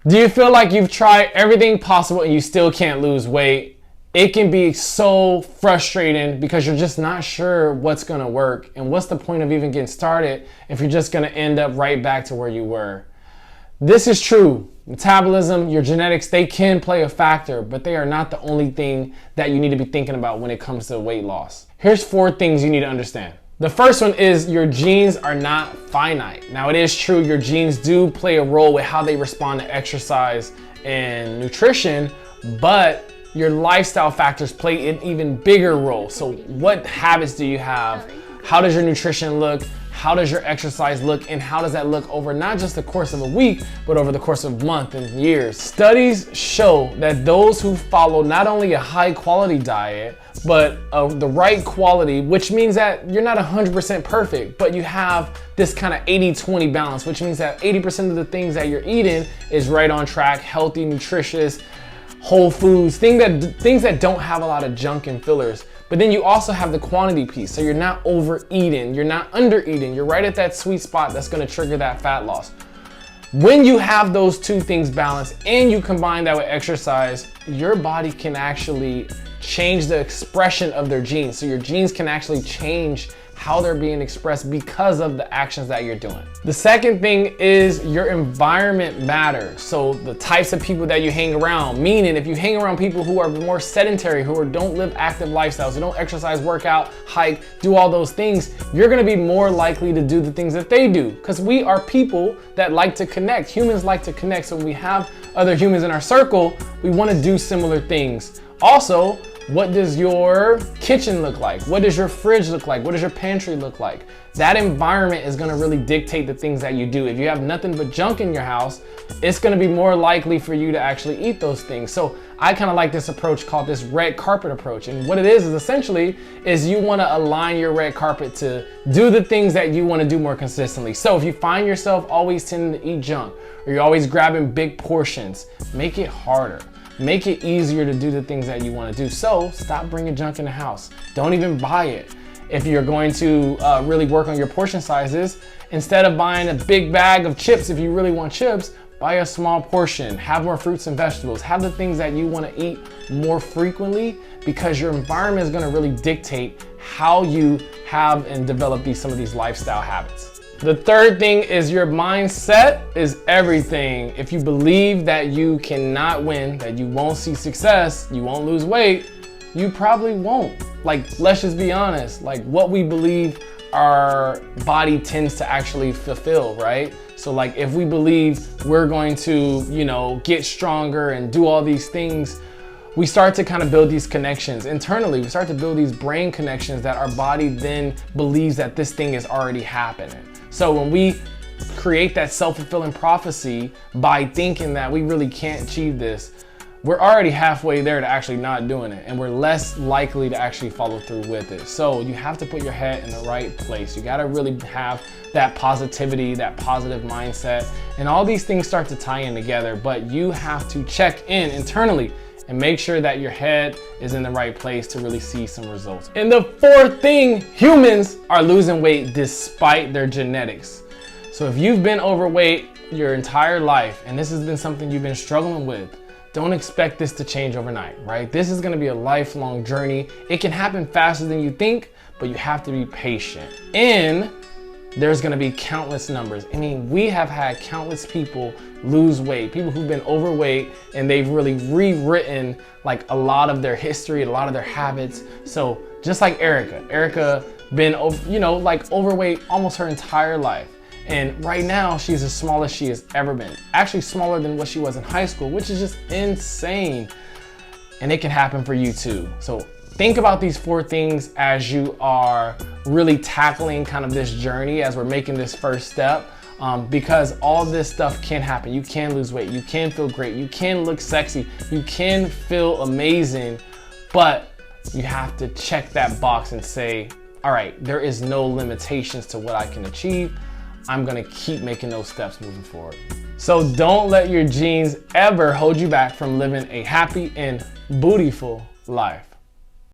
Do you feel like you've tried everything possible and you still can't lose weight? It can be so frustrating because you're just not sure what's gonna work, and what's the point of even getting started if you're just gonna end up right back to where you were. This is true. Metabolism, your genetics, they can play a factor, but they are not the only thing that you need to be thinking about when it comes to weight loss. Here's 4 things you need to understand. The first one is your genes are not finite. Now, it is true your genes do play a role with how they respond to exercise and nutrition, but your lifestyle factors play an even bigger role. So what habits do you have? How does your nutrition look? How does your exercise look? And how does that look over not just the course of a week, but over the course of months and years? Studies show that those who follow not only a high quality diet, but the right quality, which means that you're not 100% perfect, but you have this kind of 80-20 balance, which means that 80% of the things that you're eating is right on track, healthy, nutritious, whole foods, things that don't have a lot of junk and fillers. But then you also have the quantity piece. So you're not overeating, you're not undereating, you're right at that sweet spot that's gonna trigger that fat loss. When you have those 2 things balanced and you combine that with exercise, your body can actually change the expression of their genes. So your genes can actually change how they're being expressed because of the actions that you're doing. The second thing is your environment matters. So the types of people that you hang around, meaning if you hang around people who are more sedentary, who don't live active lifestyles, who don't exercise, work out, hike, do all those things, you're gonna be more likely to do the things that they do. Because we are people that like to connect. Humans like to connect. So when we have other humans in our circle, we wanna do similar things. Also, what does your kitchen look like? What does your fridge look like? What does your pantry look like? That environment is gonna really dictate the things that you do. If you have nothing but junk in your house, it's gonna be more likely for you to actually eat those things. So I kind of like this approach called this red carpet approach. And what it is essentially is you wanna align your red carpet to do the things that you wanna do more consistently. So if you find yourself always tending to eat junk, or you're always grabbing big portions, make it harder. Make it easier to do the things that you want to do. So stop bringing junk in the house. Don't even buy it. If you're going to really work on your portion sizes, instead of buying a big bag of chips, if you really want chips, buy a small portion. Have more fruits and vegetables. Have the things that you want to eat more frequently, because your environment is going to really dictate how you have and develop some of these lifestyle habits. The third thing is your mindset is everything. If you believe that you cannot win, that you won't see success, you won't lose weight, you probably won't. Like, let's just be honest. Like, what we believe our body tends to actually fulfill, right? So like, if we believe we're going to, get stronger and do all these things, we start to kind of build these connections internally. We start to build these brain connections that our body then believes that this thing is already happening. So when we create that self-fulfilling prophecy by thinking that we really can't achieve this, we're already halfway there to actually not doing it, and we're less likely to actually follow through with it. So you have to put your head in the right place. You gotta really have that positivity, that positive mindset, and all these things start to tie in together, but you have to check in internally and make sure that your head is in the right place to really see some results. And the 4th thing, humans are losing weight despite their genetics. So if you've been overweight your entire life and this has been something you've been struggling with, don't expect this to change overnight, right? This is gonna be a lifelong journey. It can happen faster than you think, but you have to be patient. And there's gonna be countless numbers. I mean, we have had countless people lose weight, people who've been overweight, and they've really rewritten like a lot of their history, a lot of their habits. So just like Erica been, overweight almost her entire life. And right now she's as small as she has ever been. Actually smaller than what she was in high school, which is just insane. And it can happen for you too. So think about these 4 things as you are really tackling kind of this journey, as we're making this first step, because all this stuff can happen. You can lose weight, you can feel great, you can look sexy, you can feel amazing, but you have to check that box and say, all right, there is no limitations to what I can achieve. I'm gonna keep making those steps moving forward. So don't let your genes ever hold you back from living a happy and bootyful life.